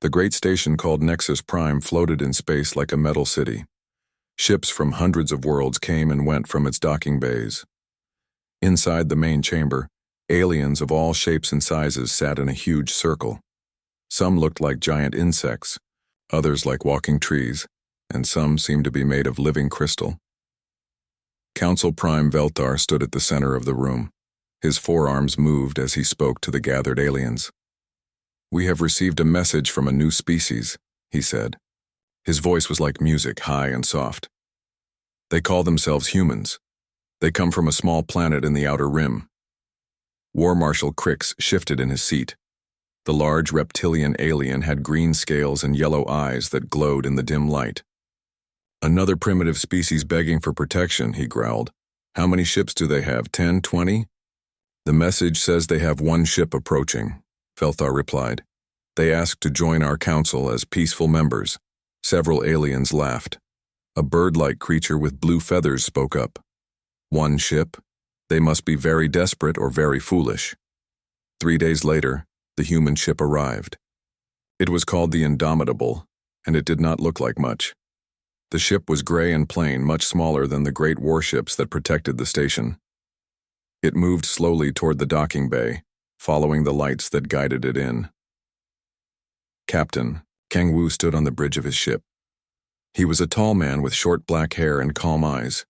The great station called Nexus Prime floated in space like a metal city. Ships from hundreds of worlds came and went from its docking bays. Inside the main chamber, aliens of all shapes and sizes sat in a huge circle. Some looked like giant insects, others like walking trees, and some seemed to be made of living crystal. Council Prime Veltar stood at the center of the room. His forearms moved as he spoke to the gathered aliens. "We have received a message from a new species," he said. His voice was like music, high and soft. "They call themselves humans. They come from a small planet in the outer rim." War Marshal Crix shifted in his seat. The large reptilian alien had green scales and yellow eyes that glowed in the dim light. "Another primitive species begging for protection," he growled. "How many ships do they have, 10, 20? "The message says they have one ship approaching," Veltar replied. "They asked to join our council as peaceful members." Several aliens laughed. A bird-like creature with blue feathers spoke up. "One ship? They must be very desperate or very foolish." 3 days later, the human ship arrived. It was called the Indomitable, and it did not look like much. The ship was gray and plain, much smaller than the great warships that protected the station. It moved slowly toward the docking bay, following the lights that guided it in. Captain Kang Wu stood on the bridge of his ship. He was a tall man with short black hair and calm eyes.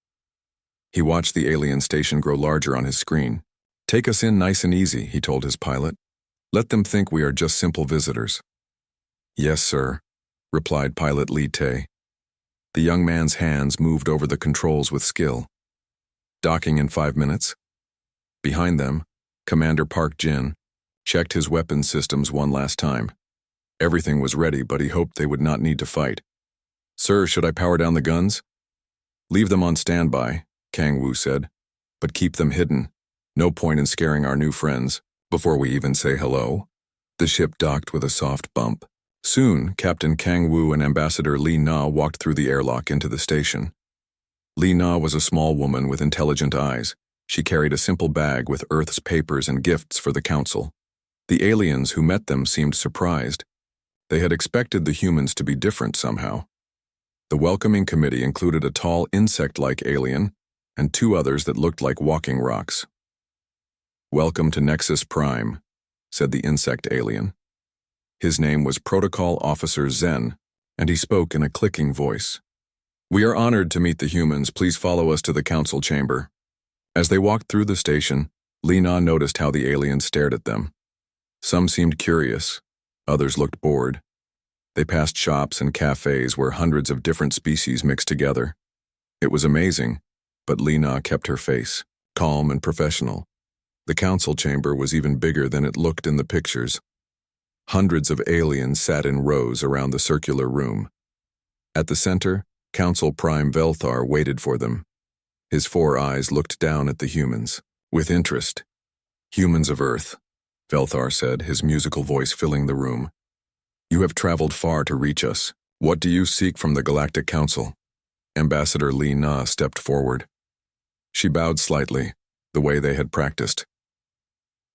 He watched the alien station grow larger on his screen. "Take us in nice and easy," he told his pilot. "Let them think we are just simple visitors." "Yes, sir," replied pilot Li Tae. The young man's hands moved over the controls with skill. "Docking in 5 minutes." Behind them, Commander Park Jin checked his weapons systems one last time. Everything was ready, but he hoped they would not need to fight. "Sir, should I power down the guns?" "Leave them on standby," Kang Wu said, "but keep them hidden. No point in scaring our new friends before we even say hello." The ship docked with a soft bump. Soon, Captain Kang Wu and Ambassador Li Na walked through the airlock into the station. Li Na was a small woman with intelligent eyes. She carried a simple bag with Earth's papers and gifts for the council. The aliens who met them seemed surprised. They had expected the humans to be different somehow. The welcoming committee included a tall insect-like alien and 2 others that looked like walking rocks. "Welcome to Nexus Prime," said the insect alien. His name was Protocol Officer Zen, and he spoke in a clicking voice. "We are honored to meet the humans. Please follow us to the council chamber." As they walked through the station, Li Na noticed how the aliens stared at them. Some seemed curious, others looked bored. They passed shops and cafes where hundreds of different species mixed together. It was amazing, but Li Na kept her face, calm and professional. The council chamber was even bigger than it looked in the pictures. Hundreds of aliens sat in rows around the circular room. At the center, Council Prime Veltar waited for them. His 4 eyes looked down at the humans, with interest. "Humans of Earth," Veltar said, his musical voice filling the room. "You have traveled far to reach us. What do you seek from the Galactic Council?" Ambassador Li Na stepped forward. She bowed slightly, the way they had practiced.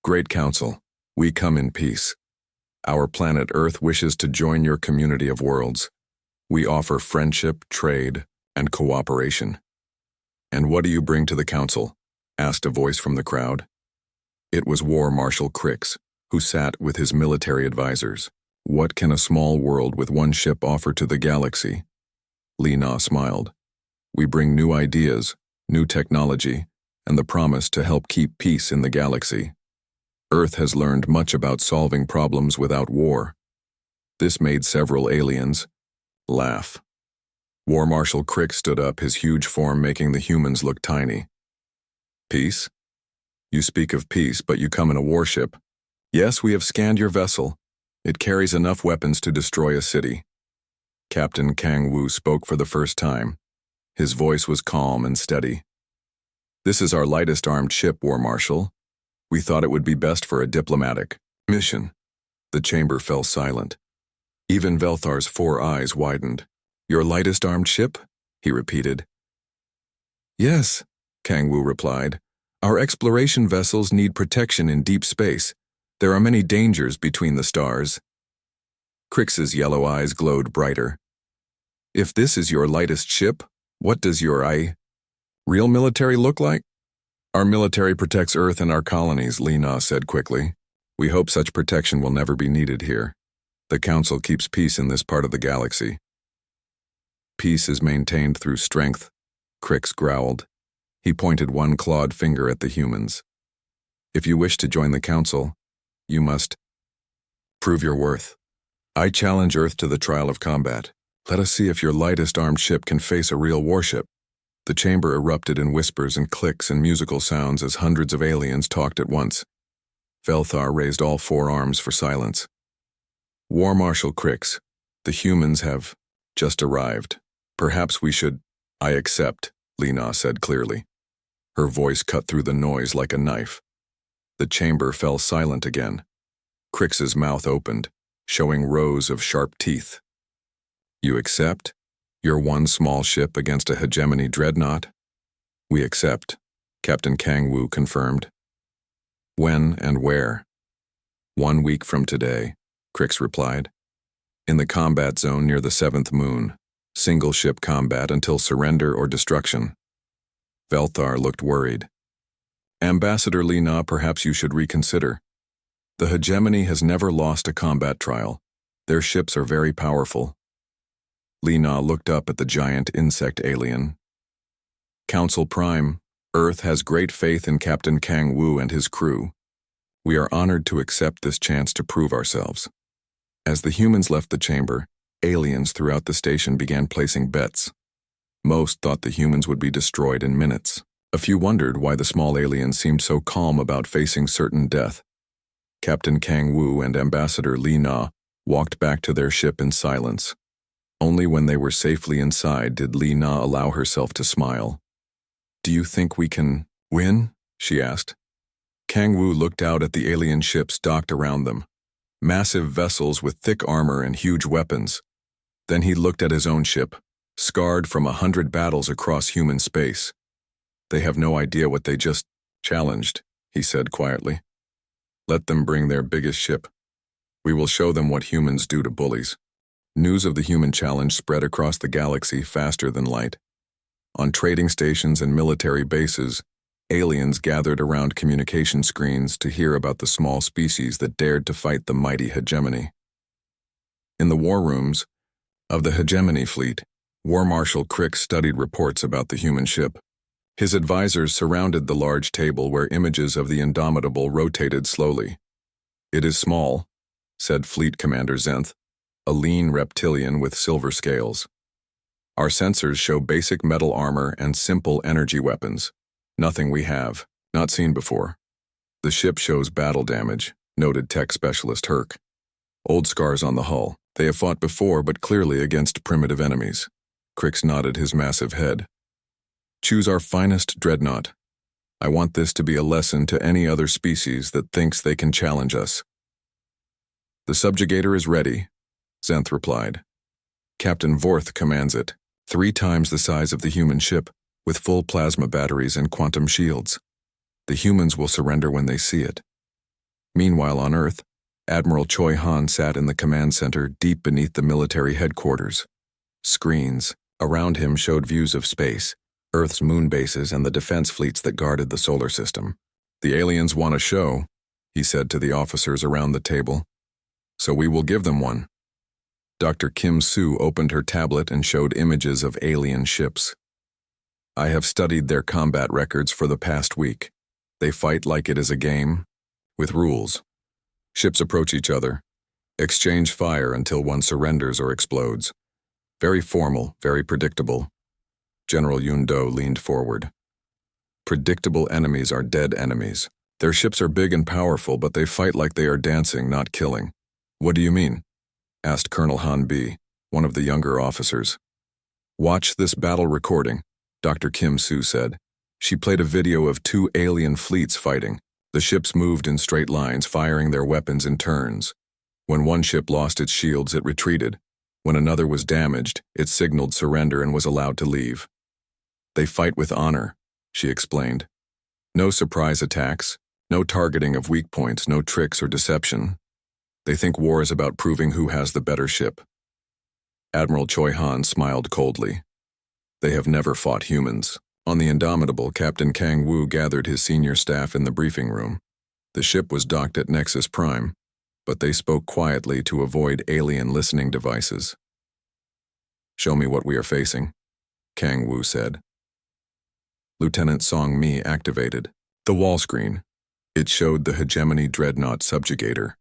"Great Council, we come in peace. Our planet Earth wishes to join your community of worlds. We offer friendship, trade, and cooperation." "And what do you bring to the council?" asked a voice from the crowd. It was War Marshal Crix, who sat with his military advisors. "What can a small world with 1 ship offer to the galaxy?" Li Na smiled. "We bring new ideas, new technology, and the promise to help keep peace in the galaxy. Earth has learned much about solving problems without war." This made several aliens laugh. War Marshal Crick stood up, his huge form making the humans look tiny. "Peace? You speak of peace, but you come in a warship. Yes, we have scanned your vessel. It carries enough weapons to destroy a city." Captain Kang Wu spoke for the first time. His voice was calm and steady. "This is our lightest armed ship, War Marshal. We thought it would be best for a diplomatic mission." The chamber fell silent. Even Velthar's 4 eyes widened. "Your lightest armed ship?" he repeated. "Yes," Kang Wu replied. "Our exploration vessels need protection in deep space. There are many dangers between the stars." Crix's yellow eyes glowed brighter. If this is your lightest ship, what does your real military look like? Our military protects Earth and our colonies, Lena said quickly. We hope such protection will never be needed here. The Council keeps peace in this part of the galaxy. Peace is maintained through strength, Crix growled. He pointed one clawed finger at the humans. If you wish to join the Council, you must prove your worth. I challenge Earth to the trial of combat. Let us see if your lightest armed ship can face a real warship. The chamber erupted in whispers and clicks and musical sounds as hundreds of aliens talked at once. Velthar raised all four arms for silence. War Marshal Crix, the humans have just arrived. Perhaps we should— I accept, Lena said clearly. Her voice cut through the noise like a knife. The chamber fell silent again. Crix's mouth opened, showing rows of sharp teeth. You accept? Your one small ship against a hegemony dreadnought? We accept, Captain Kang Wu confirmed. When and where? 1 week from today, Crix replied. In the combat zone near the 7th moon, single ship combat until surrender or destruction. Velthar looked worried. Ambassador Lena, perhaps you should reconsider. The hegemony has never lost a combat trial. Their ships are very powerful. Lena looked up at the giant insect alien. Council Prime, Earth has great faith in Captain Kang Wu and his crew. We are honored to accept this chance to prove ourselves. As the humans left the chamber, aliens throughout the station began placing bets. Most thought the humans would be destroyed in minutes. A few wondered why the small aliens seemed so calm about facing certain death. Captain Kang Wu and Ambassador Li Na walked back to their ship in silence. Only when they were safely inside did Li Na allow herself to smile. Do you think we can win? She asked. Kang Wu looked out at the alien ships docked around them. Massive vessels with thick armor and huge weapons. Then he looked at his own ship, scarred from 100 battles across human space. They have no idea what they just challenged, he said quietly. Let them bring their biggest ship. We will show them what humans do to bullies. News of the human challenge spread across the galaxy faster than light. On trading stations and military bases, aliens gathered around communication screens to hear about the small species that dared to fight the mighty hegemony. In the war rooms of the hegemony fleet, War Marshal Crix studied reports about the human ship. His advisors surrounded the large table where images of the Indomitable rotated slowly. It is small, said Fleet Commander Zenth, a lean reptilian with silver scales. Our sensors show basic metal armor and simple energy weapons. Nothing we have, not seen before. The ship shows battle damage, noted tech specialist Herc. Old scars on the hull. They have fought before, but clearly against primitive enemies. Crix nodded his massive head. Choose our finest dreadnought. I want this to be a lesson to any other species that thinks they can challenge us. The subjugator is ready, Zenth replied. Captain Vorth commands it, 3 times the size of the human ship, with full plasma batteries and quantum shields. The humans will surrender when they see it. Meanwhile on Earth, Admiral Choi Han sat in the command center deep beneath the military headquarters. Screens around him showed views of space, Earth's moon bases and the defense fleets that guarded the solar system. The aliens want a show, he said to the officers around the table. So we will give them one. Dr. Kim Soo opened her tablet and showed images of alien ships. I have studied their combat records for the past week. They fight like it is a game, with rules. Ships approach each other, exchange fire until one surrenders or explodes. Very formal, very predictable. General Yun Do leaned forward. Predictable enemies are dead enemies. Their ships are big and powerful, but they fight like they are dancing, not killing. What do you mean? Asked Colonel Han Bi, one of the younger officers. Watch this battle recording, Dr. Kim Soo said. She played a video of 2 alien fleets fighting. The ships moved in straight lines, firing their weapons in turns. When one ship lost its shields, it retreated. When another was damaged, it signaled surrender and was allowed to leave. They fight with honor, she explained. No surprise attacks, no targeting of weak points, no tricks or deception. They think war is about proving who has the better ship. Admiral Choi Han smiled coldly. They have never fought humans. On the Indomitable, Captain Kang Wu gathered his senior staff in the briefing room. The ship was docked at Nexus Prime, but they spoke quietly to avoid alien listening devices. "Show me what we are facing," Kang Wu said. Lieutenant Song Mi activated the wall screen. It showed the Hegemony Dreadnought Subjugator.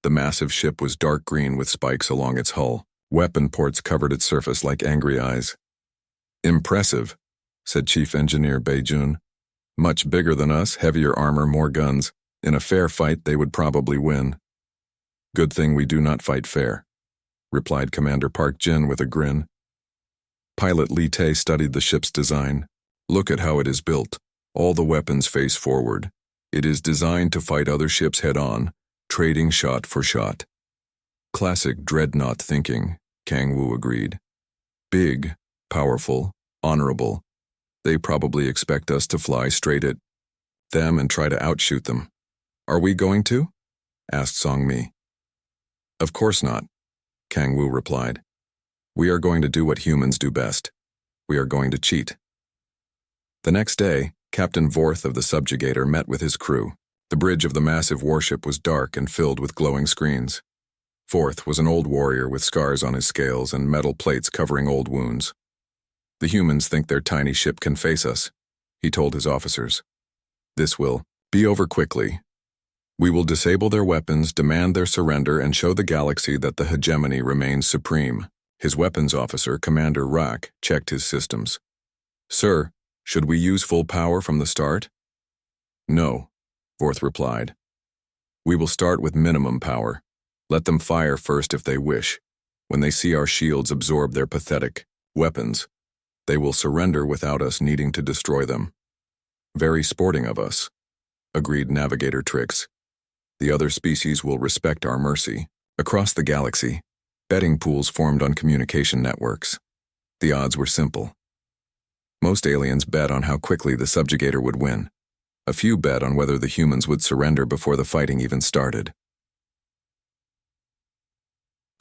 The massive ship was dark green with spikes along its hull. Weapon ports covered its surface like angry eyes. "Impressive," said Chief Engineer Beijun. "Much bigger than us, heavier armor, more guns. In a fair fight, they would probably win." "Good thing we do not fight fair," replied Commander Park Jin with a grin. Pilot Li Tae studied the ship's design. "Look at how it is built. All the weapons face forward. It is designed to fight other ships head-on, trading shot for shot." "Classic dreadnought thinking," Kang Wu agreed. "Big, powerful, honorable. They probably expect us to fly straight at them and try to outshoot them." "Are we going to?" asked Song Mi. "Of course not," Kang Wu replied. "We are going to do what humans do best. We are going to cheat." The next day, Captain Vorth of the Subjugator met with his crew. The bridge of the massive warship was dark and filled with glowing screens. Vorth was an old warrior with scars on his scales and metal plates covering old wounds. "The humans think their tiny ship can face us," he told his officers. "This will be over quickly. We will disable their weapons, demand their surrender, and show the galaxy that the hegemony remains supreme." His weapons officer, Commander Rack, checked his systems. "Sir, should we use full power from the start?" "No," Vorth replied. "We will start with minimum power. Let them fire first if they wish. When they see our shields absorb their pathetic weapons, they will surrender without us needing to destroy them." "Very sporting of us," agreed Navigator Trix. "The other species will respect our mercy." Across the galaxy, betting pools formed on communication networks. The odds were simple. Most aliens bet on how quickly the subjugator would win. A few bet on whether the humans would surrender before the fighting even started.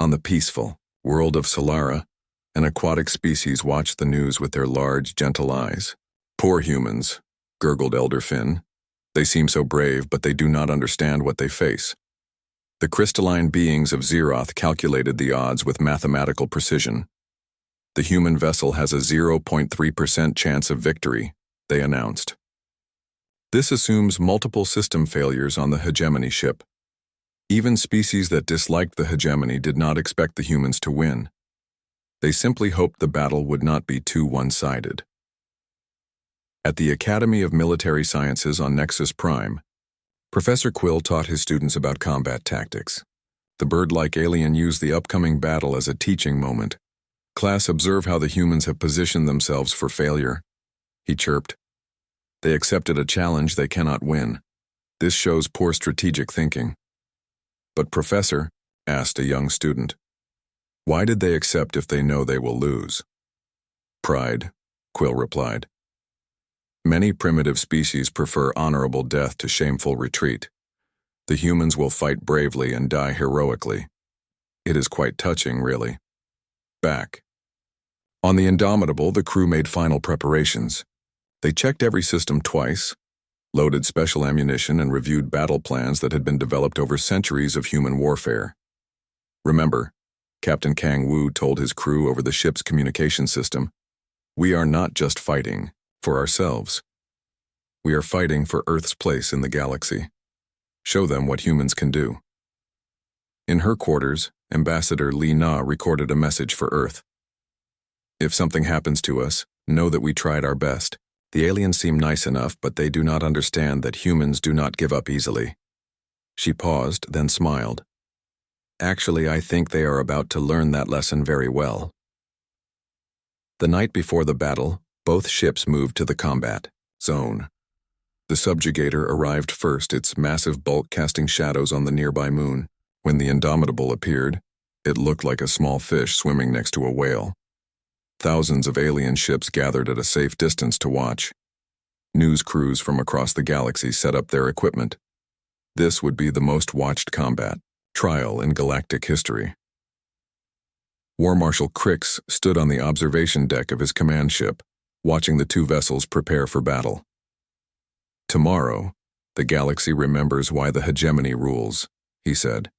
On the peaceful world of Solara, an aquatic species watched the news with their large, gentle eyes. "Poor humans," gurgled Elder Finn. "They seem so brave, but they do not understand what they face." The crystalline beings of Zeroth calculated the odds with mathematical precision. "The human vessel has a 0.3% chance of victory," they announced. This assumes multiple system failures on the hegemony ship. Even species that disliked the hegemony did not expect the humans to win. They simply hoped the battle would not be too one-sided. At the Academy of Military Sciences on Nexus Prime, Professor Quill taught his students about combat tactics. The bird-like alien used the upcoming battle as a teaching moment. "Class, observe how the humans have positioned themselves for failure," he chirped. "They accepted a challenge they cannot win. This shows poor strategic thinking." "But Professor," asked a young student, "why did they accept if they know they will lose?" "Pride," Quill replied. "Many primitive species prefer honorable death to shameful retreat. The humans will fight bravely and die heroically. It is quite touching, really." Back. On the Indomitable, the crew made final preparations. They checked every system twice, loaded special ammunition, and reviewed battle plans that had been developed over centuries of human warfare. "Remember," Captain Kang Wu told his crew over the ship's communication system, "we are not just fighting for ourselves. We are fighting for Earth's place in the galaxy. Show them what humans can do." In her quarters, Ambassador Li Na recorded a message for Earth. "If something happens to us, know that we tried our best. The aliens seem nice enough, but they do not understand that humans do not give up easily." She paused, then smiled. "Actually, I think they are about to learn that lesson very well." The night before the battle, both ships moved to the combat zone. The subjugator arrived first, its massive bulk casting shadows on the nearby moon. When the Indomitable appeared, it looked like a small fish swimming next to a whale. Thousands of alien ships gathered at a safe distance to watch. News crews from across the galaxy set up their equipment. This would be the most watched combat. Trial in Galactic History. War Marshal Crix stood on the observation deck of his command ship, watching the two vessels prepare for battle. Tomorrow, the galaxy remembers why the hegemony rules, he said.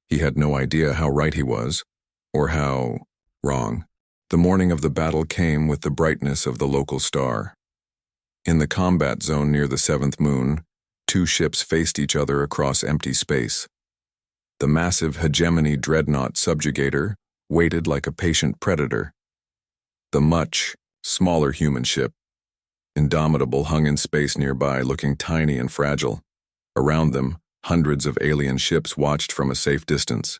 He had no idea how right he was, or how wrong. The morning of the battle came with the brightness of the local star. In the combat zone near the seventh moon, two ships faced each other across empty space. The massive hegemony dreadnought subjugator waited like a patient predator. The much smaller human ship, Indomitable, hung in space nearby, looking tiny and fragile. Around them, hundreds of alien ships watched from a safe distance.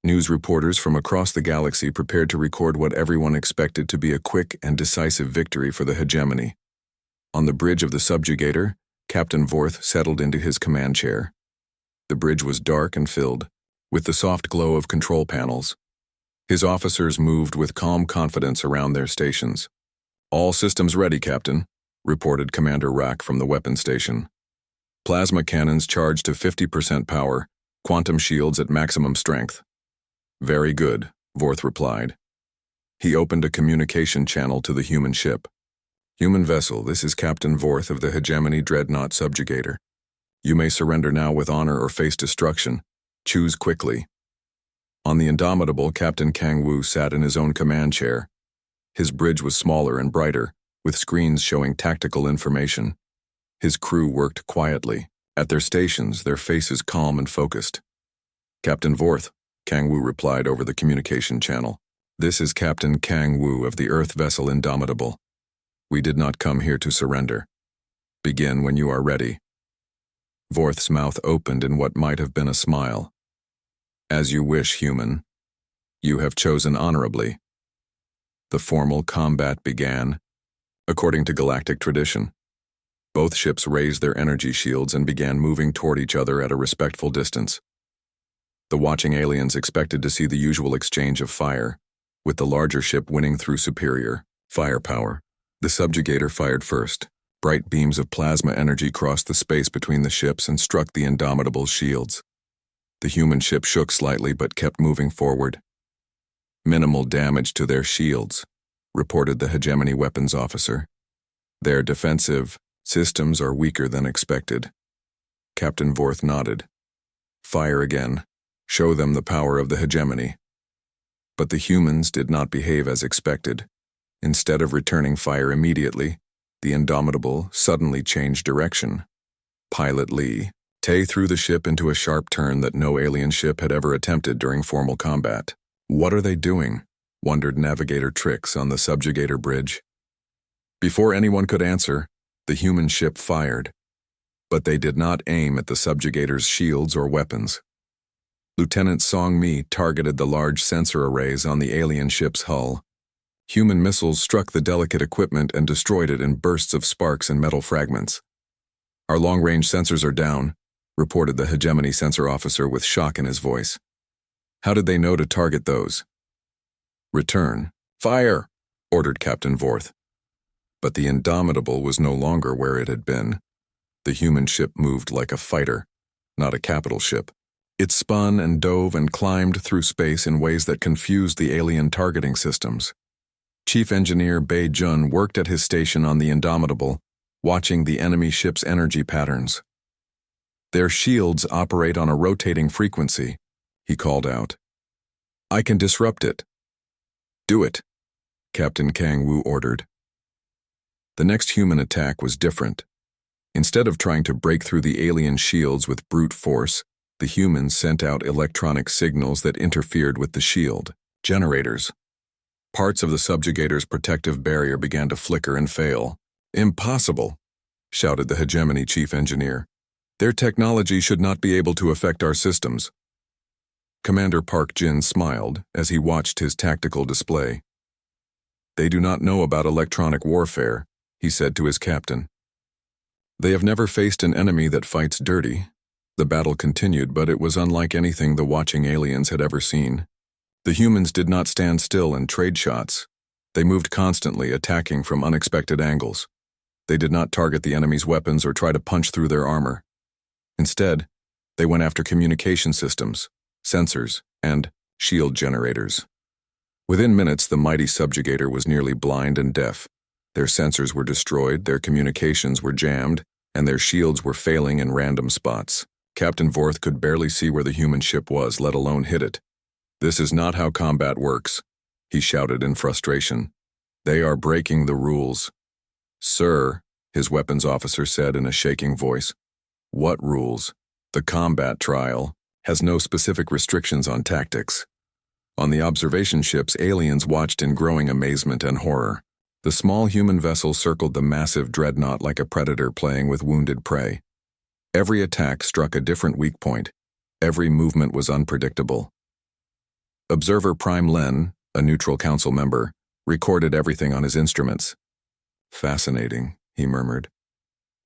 News reporters from across the galaxy prepared to record what everyone expected to be a quick and decisive victory for the hegemony. On the bridge of the subjugator, Captain Vorth settled into his command chair. The bridge was dark and filled with the soft glow of control panels. His officers moved with calm confidence around their stations. "All systems ready, Captain," reported Commander Rack from the weapon station. "Plasma cannons charged to 50% power, quantum shields at maximum strength." "Very good," Vorth replied. He opened a communication channel to the human ship. "Human vessel, this is Captain Vorth of the Hegemony Dreadnought Subjugator. You may surrender now with honor or face destruction. Choose quickly." On the Indomitable, Captain Kang Wu sat in his own command chair. His bridge was smaller and brighter, with screens showing tactical information. His crew worked quietly. At their stations, their faces calm and focused. "Captain Vorth," Kang Wu replied over the communication channel. "This is Captain Kang Wu of the Earth vessel Indomitable. We did not come here to surrender. Begin when you are ready." Vorth's mouth opened in what might have been a smile. "As you wish, human. You have chosen honorably." The formal combat began, according to galactic tradition. Both ships raised their energy shields and began moving toward each other at a respectful distance. The watching aliens expected to see the usual exchange of fire, with the larger ship winning through superior firepower. The subjugator fired first. Bright beams of plasma energy crossed the space between the ships and struck the Indomitable's shields. The human ship shook slightly but kept moving forward. "Minimal damage to their shields," reported the hegemony weapons officer. "Their defensive systems are weaker than expected." Captain Vorth nodded. "Fire again. Show them the power of the hegemony." But the humans did not behave as expected. Instead of returning fire immediately, the Indomitable suddenly changed direction. Pilot Lee threw the ship into a sharp turn that no alien ship had ever attempted during formal combat. "What are they doing?" wondered Navigator Trix on the subjugator bridge. Before anyone could answer, the human ship fired. But they did not aim at the subjugator's shields or weapons. Lieutenant Song Mi targeted the large sensor arrays on the alien ship's hull. Human missiles struck the delicate equipment and destroyed it in bursts of sparks and metal fragments. "Our long-range sensors are down," reported the hegemony sensor officer with shock in his voice. "How did they know to target those?" "Return. Fire!" ordered Captain Vorth. But the Indomitable was no longer where it had been. The human ship moved like a fighter, not a capital ship. It spun and dove and climbed through space in ways that confused the alien targeting systems. Chief Engineer Bei Jun worked at his station on the Indomitable, watching the enemy ship's energy patterns. "Their shields operate on a rotating frequency," he called out. "I can disrupt it." "Do it," Captain Kang Wu ordered. The next human attack was different. Instead of trying to break through the alien shields with brute force, the humans sent out electronic signals that interfered with the shield generators. Parts of the subjugator's protective barrier began to flicker and fail. "Impossible," shouted the hegemony chief engineer. "Their technology should not be able to affect our systems." Commander Park Jin smiled as he watched his tactical display. "They do not know about electronic warfare," he said to his captain. "They have never faced an enemy that fights dirty." The battle continued, but it was unlike anything the watching aliens had ever seen. The humans did not stand still and trade shots. They moved constantly, attacking from unexpected angles. They did not target the enemy's weapons or try to punch through their armor. Instead, They went after communication systems, sensors, and shield generators. Within minutes, the mighty subjugator was nearly blind and deaf. Their sensors were destroyed, their communications were jammed, and their shields were failing in random spots. Captain Vorth could barely see where the human ship was, let alone hit it. "This is not how combat works," he shouted in frustration. "They are breaking the rules." "Sir," his weapons officer said in a shaking voice. "What rules? The combat trial has no specific restrictions on tactics." On the observation ships, aliens watched in growing amazement and horror. The small human vessel circled the massive dreadnought like a predator playing with wounded prey. Every attack struck a different weak point. Every movement was unpredictable. Observer Prime Len, a neutral council member, recorded everything on his instruments. "Fascinating," he murmured.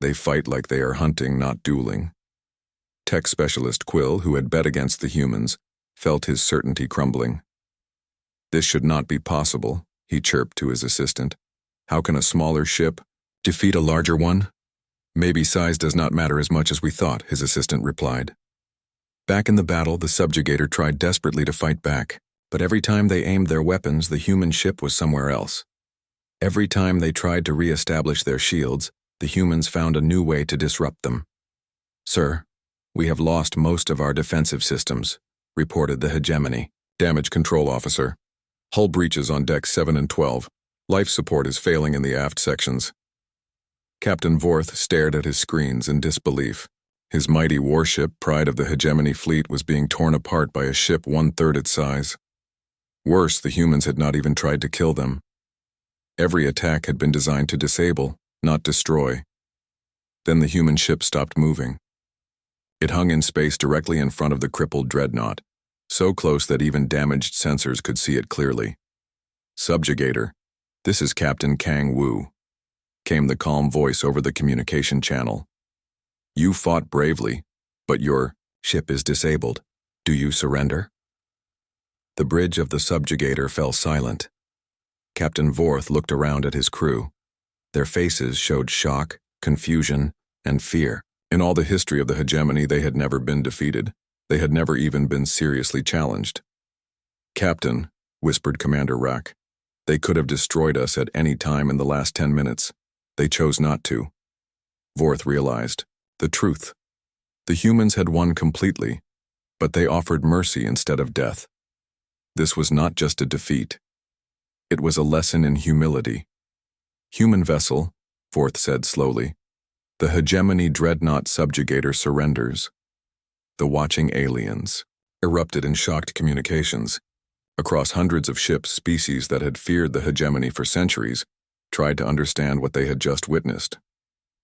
"They fight like they are hunting, not dueling." Tech specialist Quill, who had bet against the humans, felt his certainty crumbling. "This should not be possible," he chirped to his assistant. "How can a smaller ship defeat a larger one?" "Maybe size does not matter as much as we thought," his assistant replied. Back in the battle, the subjugator tried desperately to fight back, but every time they aimed their weapons, the human ship was somewhere else. Every time they tried to re-establish their shields, the humans found a new way to disrupt them. "Sir, we have lost most of our defensive systems," reported the hegemony. "Damage control officer. Hull breaches on decks 7 and 12. Life support is failing in the aft sections." Captain Vorth stared at his screens in disbelief. His mighty warship, pride of the hegemony fleet, was being torn apart by a ship 1/3 its size. Worse, the humans had not even tried to kill them. Every attack had been designed to disable, not destroy. Then the human ship stopped moving. It hung in space directly in front of the crippled dreadnought, so close that even damaged sensors could see it clearly. "Subjugator, this is Captain Kang Wu," came the calm voice over the communication channel. "You fought bravely, but your ship is disabled. Do you surrender?" The bridge of the subjugator fell silent. Captain Vorth looked around at his crew. Their faces showed shock, confusion, and fear. In all the history of the hegemony, they had never been defeated. They had never even been seriously challenged. "Captain," whispered Commander Rack, "they could have destroyed us at any time in the last 10 minutes. They chose not to." Vorth realized the truth. The humans had won completely, but they offered mercy instead of death. This was not just a defeat. It was a lesson in humility. "Human vessel," Vorth said slowly. "The hegemony dreadnought subjugator surrenders." The watching aliens erupted in shocked communications. Across hundreds of ships, species that had feared the hegemony for centuries tried to understand what they had just witnessed.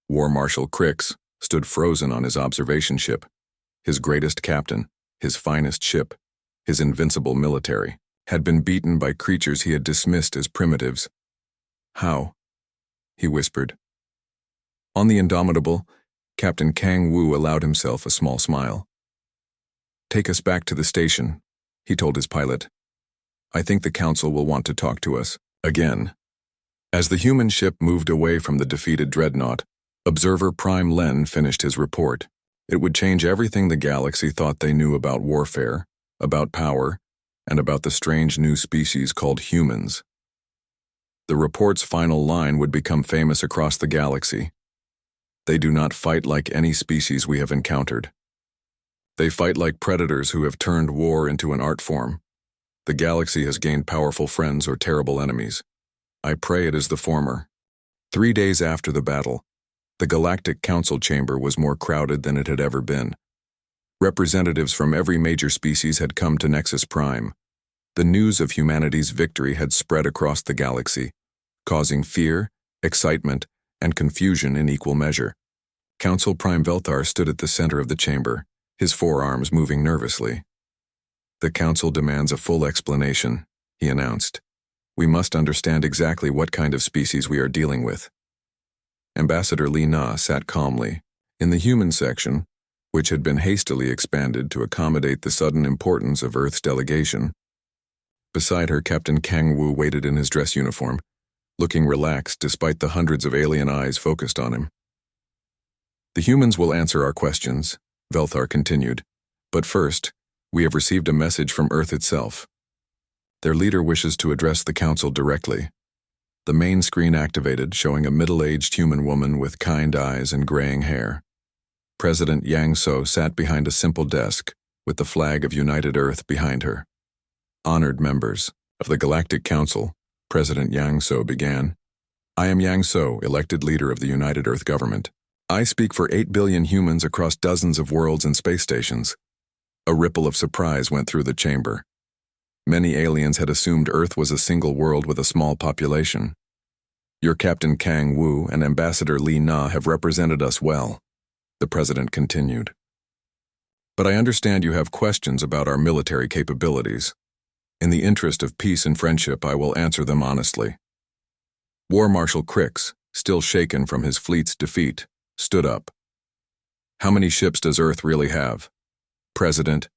War Marshal Crix stood frozen on his observation ship. His greatest captain, his finest ship, his invincible military, had been beaten by creatures he had dismissed as primitives. "How?" he whispered. On the Indomitable, Captain Kang Wu allowed himself a small smile. "Take us back to the station," he told his pilot. "I think the Council will want to talk to us again." As the human ship moved away from the defeated dreadnought, Observer Prime Len finished his report. It would change everything the galaxy thought they knew about warfare, about power, and about the strange new species called humans. The report's final line would become famous across the galaxy. "They do not fight like any species we have encountered. They fight like predators who have turned war into an art form. The galaxy has gained powerful friends or terrible enemies. I pray it is the former." 3 days after the battle, the Galactic Council chamber was more crowded than it had ever been. Representatives from every major species had come to Nexus Prime. The news of humanity's victory had spread across the galaxy, causing fear, excitement, and confusion in equal measure. Council Prime Velthar stood at the center of the chamber, his forearms moving nervously. "The Council demands a full explanation," he announced. "We must understand exactly what kind of species we are dealing with." Ambassador Li Na sat calmly. In the human section, which had been hastily expanded to accommodate the sudden importance of Earth's delegation. Beside her, Captain Kang Wu waited in his dress uniform, looking relaxed despite the hundreds of alien eyes focused on him. "The humans will answer our questions," Velthar continued. But first, we have received a message from Earth itself. Their leader wishes to address the Council directly. The main screen activated, showing a middle-aged human woman with kind eyes and graying hair. President Yang So sat behind a simple desk, with the flag of United Earth behind her. Honored members of the Galactic Council, President Yang So began. I am Yang So, elected leader of the United Earth government. I speak for 8 billion humans across dozens of worlds and space stations. A ripple of surprise went through the chamber. Many aliens had assumed Earth was a single world with a small population. Your Captain Kang Wu and Ambassador Li Na have represented us well, the President continued. But I understand you have questions about our military capabilities. In the interest of peace and friendship, I will answer them honestly. War Marshal Crix, still shaken from his fleet's defeat, stood up. How many ships does Earth really have? President,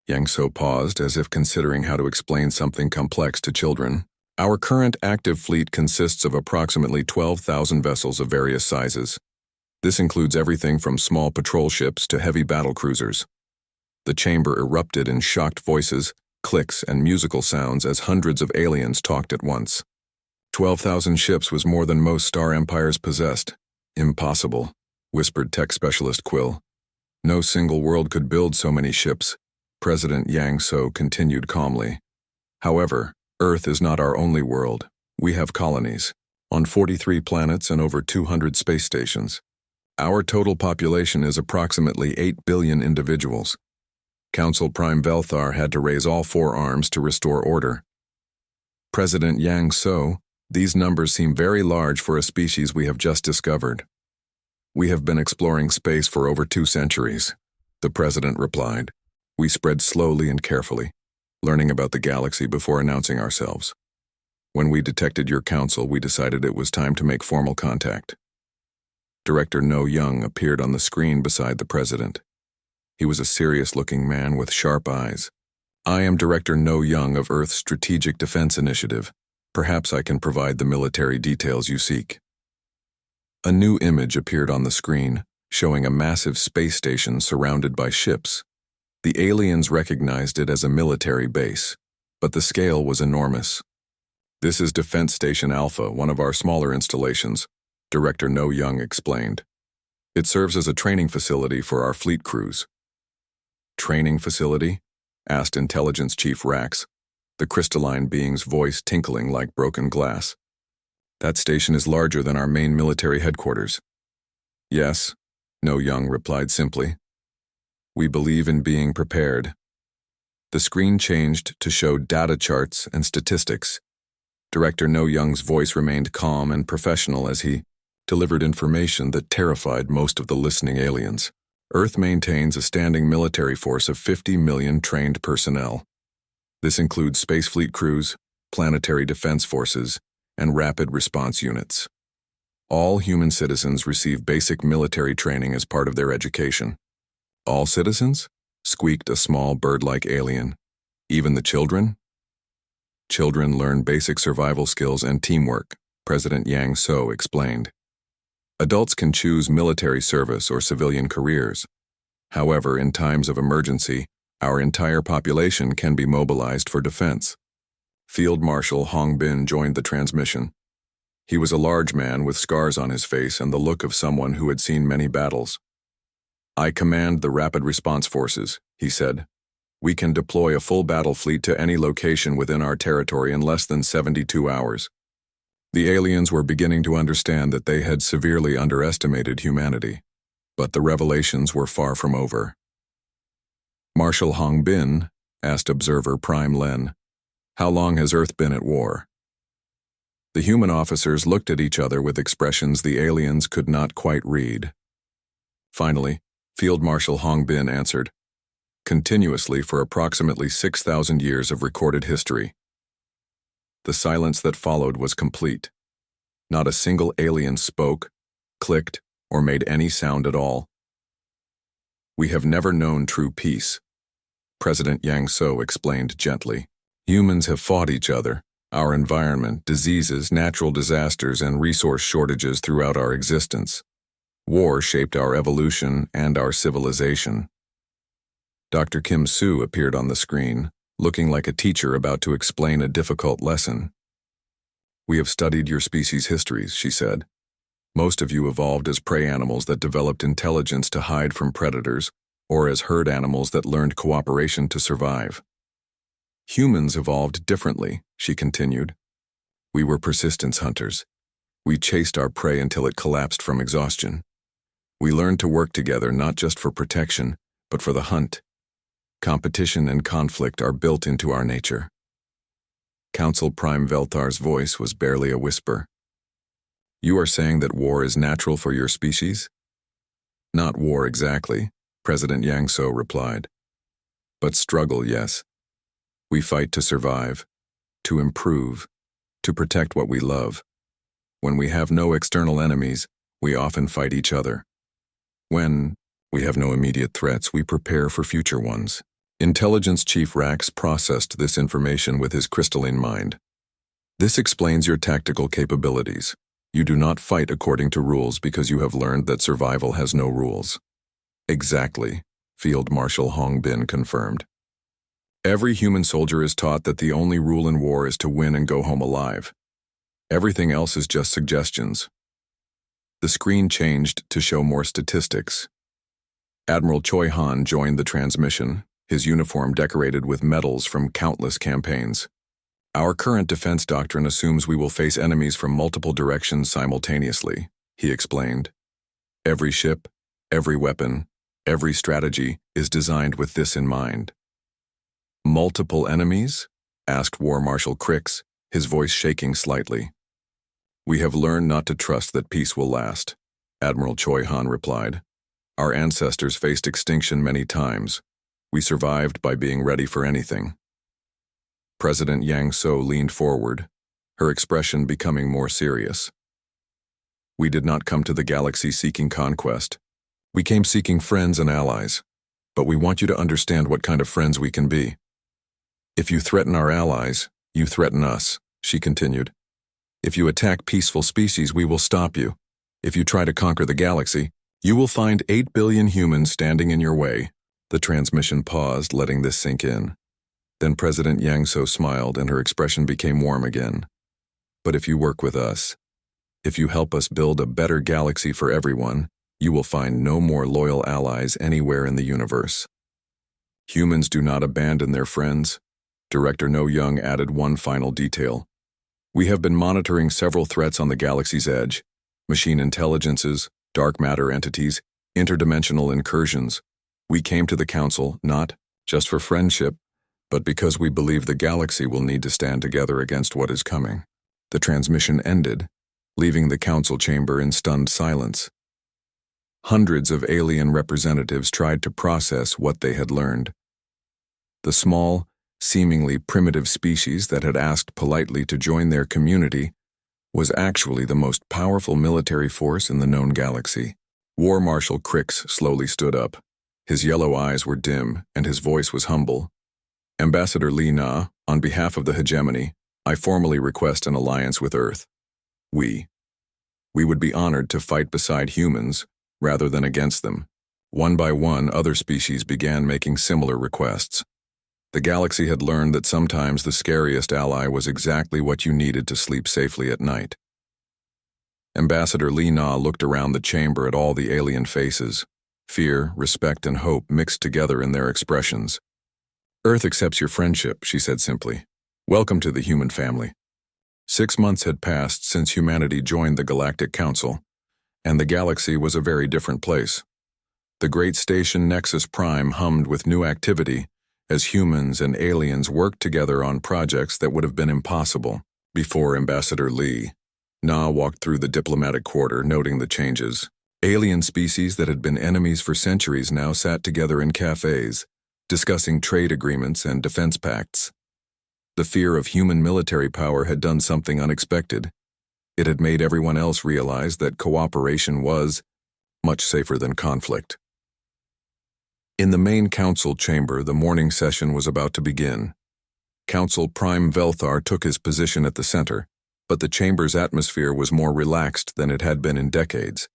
Yang So paused, as if considering how to explain something complex to children. Our current active fleet consists of approximately 12,000 vessels of various sizes. This includes everything from small patrol ships to heavy battle cruisers. The chamber erupted in shocked voices, clicks, and musical sounds as hundreds of aliens talked at once. 12,000 ships was more than most star empires possessed. Impossible, whispered tech specialist Quill. No single world could build so many ships. President Yang So continued calmly. However, Earth is not our only world. We have colonies on 43 planets and over 200 space stations. Our total population is approximately 8 billion individuals. Council Prime Velthar had to raise all 4 arms to restore order. President Yang So, these numbers seem very large for a species we have just discovered. We have been exploring space for over 2 centuries, the President replied. We spread slowly and carefully, learning about the galaxy before announcing ourselves. When we detected your council, we decided it was time to make formal contact. Director No Young appeared on the screen beside the President. He was a serious-looking man with sharp eyes. I am Director No Young of Earth's Strategic Defense Initiative. Perhaps I can provide the military details you seek. A new image appeared on the screen, showing a massive space station surrounded by ships. The aliens recognized it as a military base, but the scale was enormous. This is Defense Station Alpha, one of our smaller installations, Director No Young explained. It serves as a training facility for our fleet crews. Training facility? Asked Intelligence Chief Rax, the crystalline being's voice tinkling like broken glass. That station is larger than our main military headquarters. Yes, No Young replied simply. We believe in being prepared. The screen changed to show data charts and statistics. Director No Young's voice remained calm and professional as he delivered information that terrified most of the listening aliens. Earth maintains a standing military force of 50 million trained personnel. This includes space fleet crews, planetary defense forces, and rapid response units. All human citizens receive basic military training as part of their education. All citizens? Squeaked a small bird-like alien. Even the children? Children learn basic survival skills and teamwork, President Yang So explained. Adults can choose military service or civilian careers. However, in times of emergency, our entire population can be mobilized for defense. Field Marshal Hong Bin joined the transmission. He was a large man with scars on his face and the look of someone who had seen many battles. I command the Rapid Response Forces, he said. We can deploy a full battle fleet to any location within our territory in less than 72 hours. The aliens were beginning to understand that they had severely underestimated humanity, but the revelations were far from over. Marshal Hong Bin asked Observer Prime Len, how long has Earth been at war? The human officers looked at each other with expressions the aliens could not quite read. Finally, Field Marshal Hong Bin answered, continuously for approximately 6,000 years of recorded history. The silence that followed was complete. Not a single alien spoke, clicked, or made any sound at all. We have never known true peace, President Yang So explained gently. Humans have fought each other, our environment, diseases, natural disasters, and resource shortages throughout our existence. War shaped our evolution and our civilization. Dr. Kim Soo appeared on the screen, looking like a teacher about to explain a difficult lesson. "We have studied your species' histories," she said. "Most of you evolved as prey animals that developed intelligence to hide from predators, or as herd animals that learned cooperation to survive. Humans evolved differently," she continued. "We were persistence hunters. We chased our prey until it collapsed from exhaustion. We learned to work together not just for protection, but for the hunt. Competition and conflict are built into our nature." Council Prime Velthar's voice was barely a whisper. "You are saying that war is natural for your species?" "Not war exactly," President Yang So replied. "But struggle, yes. We fight to survive, to improve, to protect what we love. When we have no external enemies, we often fight each other. When we have no immediate threats, we prepare for future ones." Intelligence Chief Rax processed this information with his crystalline mind. "This explains your tactical capabilities. You do not fight according to rules because you have learned that survival has no rules." "Exactly," Field Marshal Hong Bin confirmed. "Every human soldier is taught that the only rule in war is to win and go home alive. Everything else is just suggestions." The screen changed to show more statistics. Admiral Choi Han joined the transmission, his uniform decorated with medals from countless campaigns. "Our current defense doctrine assumes we will face enemies from multiple directions simultaneously," he explained. "Every ship, every weapon, every strategy is designed with this in mind." "Multiple enemies?" asked War Marshal Crix, his voice shaking slightly. "We have learned not to trust that peace will last," Admiral Choi Han replied. "Our ancestors faced extinction many times. We survived by being ready for anything." President Yang So leaned forward, her expression becoming more serious. "We did not come to the galaxy seeking conquest. We came seeking friends and allies. But we want you to understand what kind of friends we can be. If you threaten our allies, you threaten us," she continued. "If you attack peaceful species, we will stop you. If you try to conquer the galaxy, you will find 8 billion humans standing in your way." The transmission paused, letting this sink in. Then President Yang So smiled and her expression became warm again. "But if you work with us, if you help us build a better galaxy for everyone, you will find no more loyal allies anywhere in the universe." "Humans do not abandon their friends." Director No Young added one final detail. "We have been monitoring several threats on the galaxy's edge: machine intelligences, dark matter entities, interdimensional incursions. We came to the Council not just for friendship, but because we believe the galaxy will need to stand together against what is coming." The transmission ended, leaving the Council chamber in stunned silence. Hundreds of alien representatives tried to process what they had learned. The small, seemingly primitive species that had asked politely to join their community was actually the most powerful military force in the known galaxy. War Marshal Crix slowly stood up. His yellow eyes were dim, and his voice was humble. "Ambassador Li Na, on behalf of the hegemony, I formally request an alliance with Earth. We would be honored to fight beside humans, rather than against them." One by one, other species began making similar requests. The galaxy had learned that sometimes the scariest ally was exactly what you needed to sleep safely at night. Ambassador Li Na looked around the chamber at all the alien faces. Fear, respect, and hope mixed together in their expressions. "Earth accepts your friendship," she said simply. "Welcome to the human family." 6 months had passed since humanity joined the Galactic Council, and the galaxy was a very different place. The great station Nexus Prime hummed with new activity as humans and aliens worked together on projects that would have been impossible before Ambassador Li Na walked through the diplomatic quarter, noting the changes. Alien species that had been enemies for centuries now sat together in cafes, discussing trade agreements and defense pacts. The fear of human military power had done something unexpected. It had made everyone else realize that cooperation was much safer than conflict. In the main council chamber, the morning session was about to begin. Council Prime Velthar took his position at the center, but the chamber's atmosphere was more relaxed than it had been in decades.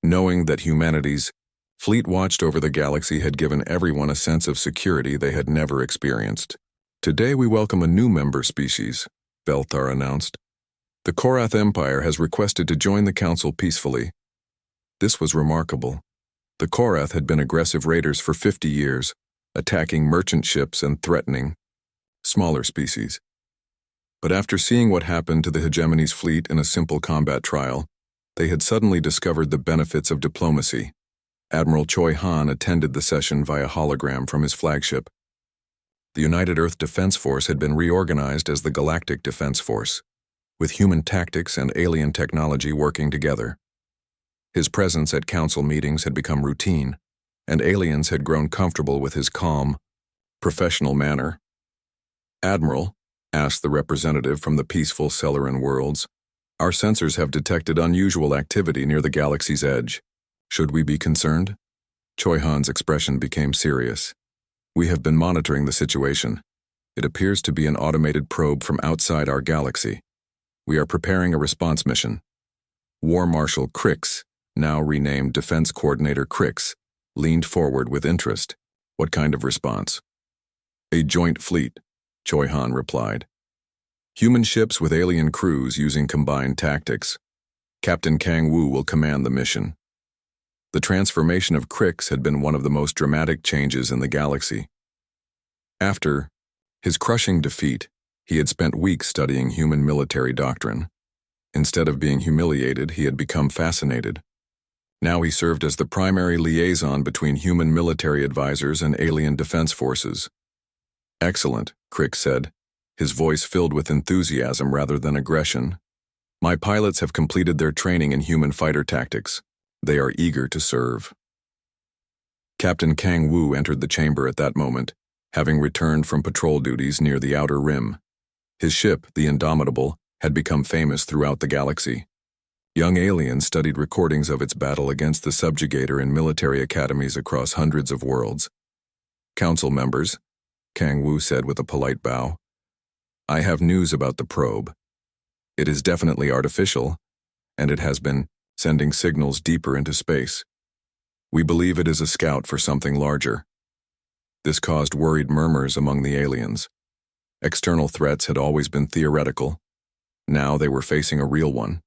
Knowing that humanity's Fleet watched over the galaxy had given everyone a sense of security they had never experienced. Today we welcome a new member species, Belthar announced. The Korath Empire has requested to join the Council peacefully. This was remarkable. The Korath had been aggressive raiders for 50 years, attacking merchant ships and threatening smaller species. But after seeing what happened to the hegemony's fleet in a simple combat trial, they had suddenly discovered the benefits of diplomacy. Admiral Choi Han attended the session via hologram from his flagship. The United Earth Defense Force had been reorganized as the Galactic Defense Force, with human tactics and alien technology working together. His presence at council meetings had become routine, and aliens had grown comfortable with his calm, professional manner. "Admiral," asked the representative from the peaceful Celeran worlds, "our sensors have detected unusual activity near the galaxy's edge. Should we be concerned?" Choi Han's expression became serious. "We have been monitoring the situation. It appears to be an automated probe from outside our galaxy. We are preparing a response mission." War Marshal Crix, now renamed Defense Coordinator Crix, leaned forward with interest. "What kind of response?" "A joint fleet," Choi Han replied. "Human ships with alien crews using combined tactics. Captain Kang Wu will command the mission." The transformation of Crix had been one of the most dramatic changes in the galaxy. After his crushing defeat, he had spent weeks studying human military doctrine. Instead of being humiliated, he had become fascinated. Now he served as the primary liaison between human military advisors and alien defense forces. "Excellent," Crix said, his voice filled with enthusiasm rather than aggression. "My pilots have completed their training in human fighter tactics. They are eager to serve." Captain Kang Wu entered the chamber at that moment, having returned from patrol duties near the Outer Rim. His ship, the Indomitable, had become famous throughout the galaxy. Young aliens studied recordings of its battle against the subjugator in military academies across hundreds of worlds. "Council members," Kang Wu said with a polite bow, "I have news about the probe. It is definitely artificial, and it has been sending signals deeper into space. We believe it is a scout for something larger." This caused worried murmurs among the aliens. External threats had always been theoretical. Now they were facing a real one.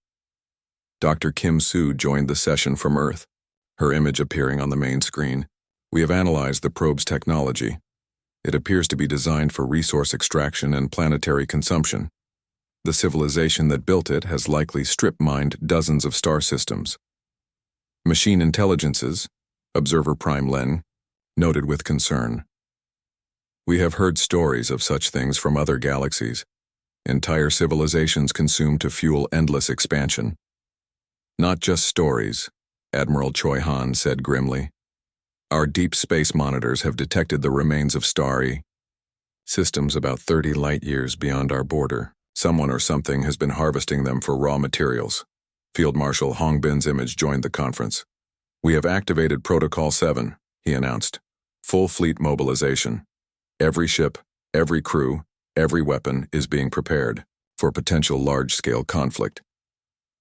Dr. Kim Soo joined the session from Earth, her image appearing on the main screen. "We have analyzed the probe's technology. It appears to be designed for resource extraction and planetary consumption. The civilization that built it has likely strip-mined dozens of star systems." Machine Intelligences, Observer Prime Len, noted with concern. "We have heard stories of such things from other galaxies. Entire civilizations consumed to fuel endless expansion." "Not just stories," Admiral Choi Han said grimly. "Our deep space monitors have detected the remains of starry systems about 30 light-years beyond our border. Someone or something has been harvesting them for raw materials." Field Marshal Hong Bin's image joined the conference. "We have activated Protocol 7, he announced. "Full fleet mobilization. Every ship, every crew, every weapon is being prepared for potential large-scale conflict."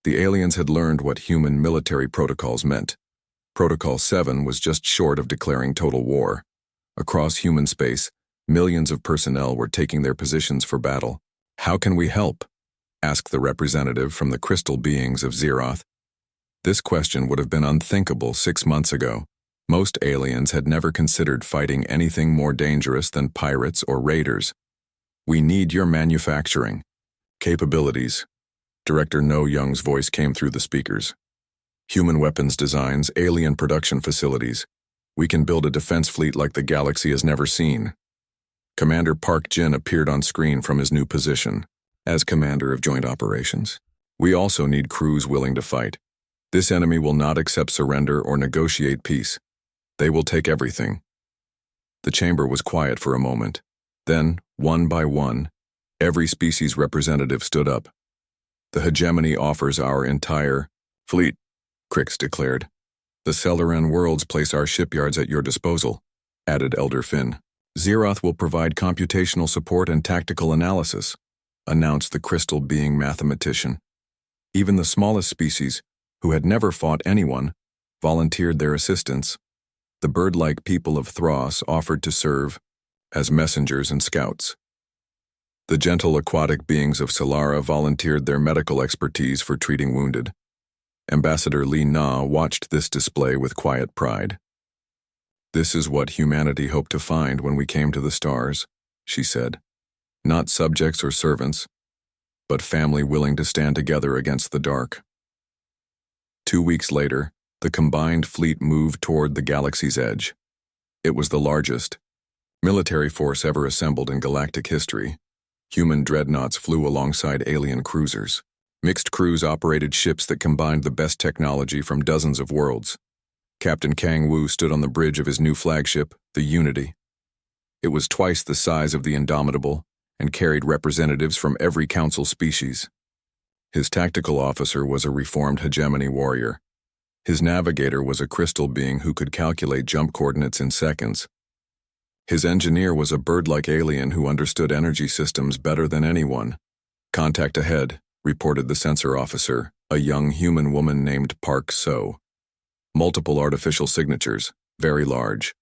The aliens had learned what human military protocols meant. Protocol 7 was just short of declaring total war. Across human space, millions of personnel were taking their positions for battle. "How can we help?" asked the representative from the crystal beings of Zeroth. This question would have been unthinkable 6 months ago. Most aliens had never considered fighting anything more dangerous than pirates or raiders. "We need your manufacturing capabilities." Director No Young's voice came through the speakers. "Human weapons designs, alien production facilities. We can build a defense fleet like the galaxy has never seen." Commander Park Jin appeared on screen from his new position as Commander of Joint Operations. "We also need crews willing to fight. This enemy will not accept surrender or negotiate peace. They will take everything." The chamber was quiet for a moment. Then, one by one, every species representative stood up. "The hegemony offers our entire fleet," Crix declared. "The Celeran worlds place our shipyards at your disposal," added Elder Finn. "Zeroth will provide computational support and tactical analysis," announced the crystal being mathematician. Even the smallest species, who had never fought anyone, volunteered their assistance. The bird-like people of Thros offered to serve as messengers and scouts. The gentle aquatic beings of Solara volunteered their medical expertise for treating wounded. Ambassador Li Na watched this display with quiet pride. "This is what humanity hoped to find when we came to the stars," she said. "Not subjects or servants, but family willing to stand together against the dark." 2 weeks later, the combined fleet moved toward the galaxy's edge. It was the largest military force ever assembled in galactic history. Human dreadnoughts flew alongside alien cruisers. Mixed crews operated ships that combined the best technology from dozens of worlds. Captain Kang Wu stood on the bridge of his new flagship, the Unity. It was twice the size of the Indomitable and carried representatives from every council species. His tactical officer was a reformed hegemony warrior. His navigator was a crystal being who could calculate jump coordinates in seconds. His engineer was a bird-like alien who understood energy systems better than anyone. "Contact ahead," reported the sensor officer, a young human woman named Park So. Multiple artificial signatures, very large.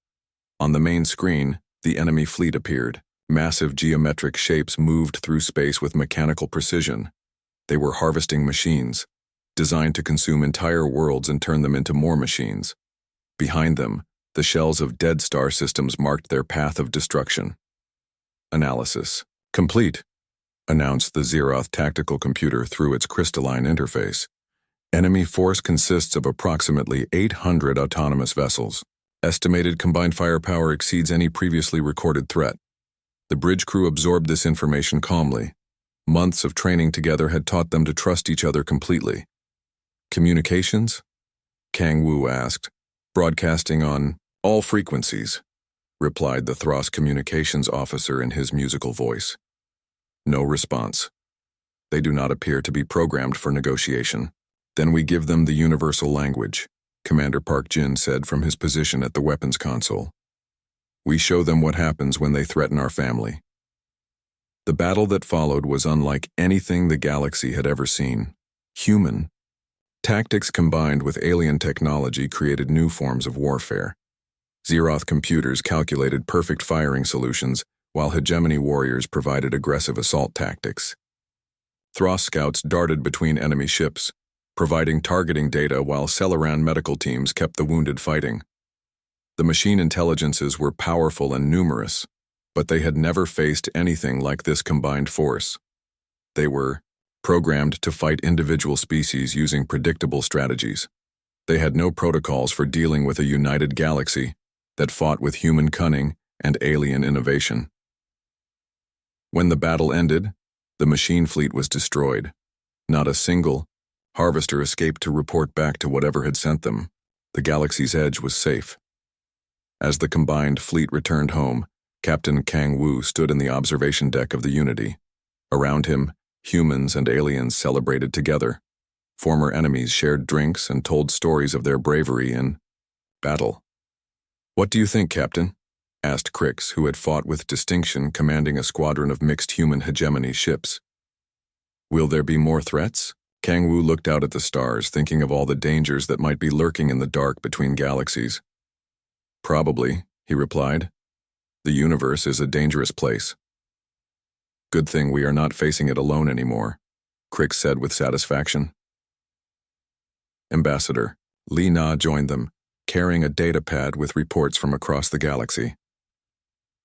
On the main screen, the enemy fleet appeared. Massive geometric shapes moved through space with mechanical precision. They were harvesting machines, designed to consume entire worlds and turn them into more machines. Behind them, the shells of dead star systems marked their path of destruction. "Analysis complete," announced the Zeroth tactical computer through its crystalline interface. "Enemy force consists of approximately 800 autonomous vessels. Estimated combined firepower exceeds any previously recorded threat." The bridge crew absorbed this information calmly. Months of training together had taught them to trust each other completely. "Communications?" Kang Wu asked. "Broadcasting on all frequencies," replied the Thros communications officer in his musical voice. No response. "They do not appear to be programmed for negotiation." "Then we give them the universal language," Commander Park Jin said from his position at the weapons console. "We show them what happens when they threaten our family." The battle that followed was unlike anything the galaxy had ever seen. Human tactics combined with alien technology created new forms of warfare. Zeroth computers calculated perfect firing solutions, while hegemony warriors provided aggressive assault tactics. Thros scouts darted between enemy ships, providing targeting data while Celeran medical teams kept the wounded fighting. The machine intelligences were powerful and numerous, but they had never faced anything like this combined force. They were programmed to fight individual species using predictable strategies. They had no protocols for dealing with a united galaxy that fought with human cunning and alien innovation. When the battle ended, the machine fleet was destroyed. Not a single harvester escaped to report back to whatever had sent them. The galaxy's edge was safe. As the combined fleet returned home, Captain Kang Wu stood in the observation deck of the Unity. Around him, humans and aliens celebrated together. Former enemies shared drinks and told stories of their bravery in battle. "What do you think, Captain?" asked Crix, who had fought with distinction commanding a squadron of mixed human hegemony ships. "Will there be more threats?" Kang Wu looked out at the stars, thinking of all the dangers that might be lurking in the dark between galaxies. "Probably," he replied. "The universe is a dangerous place." "Good thing we are not facing it alone anymore," Crix said with satisfaction. Ambassador Li Na joined them, carrying a datapad with reports from across the galaxy.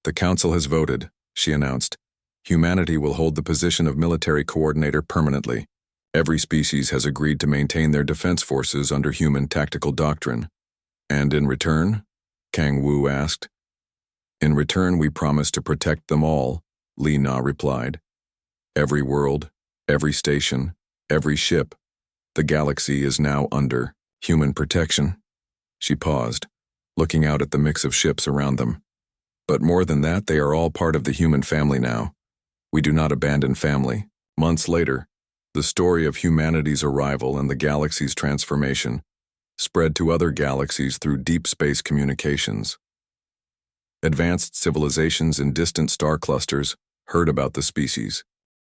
"The Council has voted," she announced. "Humanity will hold the position of military coordinator permanently. Every species has agreed to maintain their defense forces under human tactical doctrine." "And in return?" Kang Wu asked. "In return, we promise to protect them all," Li Na replied. "Every world, every station, every ship. The galaxy is now under human protection." She paused, looking out at the mix of ships around them. "But more than that, they are all part of the human family now. We do not abandon family." Months later, the story of humanity's arrival and the galaxy's transformation spread to other galaxies through deep space communications. Advanced civilizations in distant star clusters heard about the species.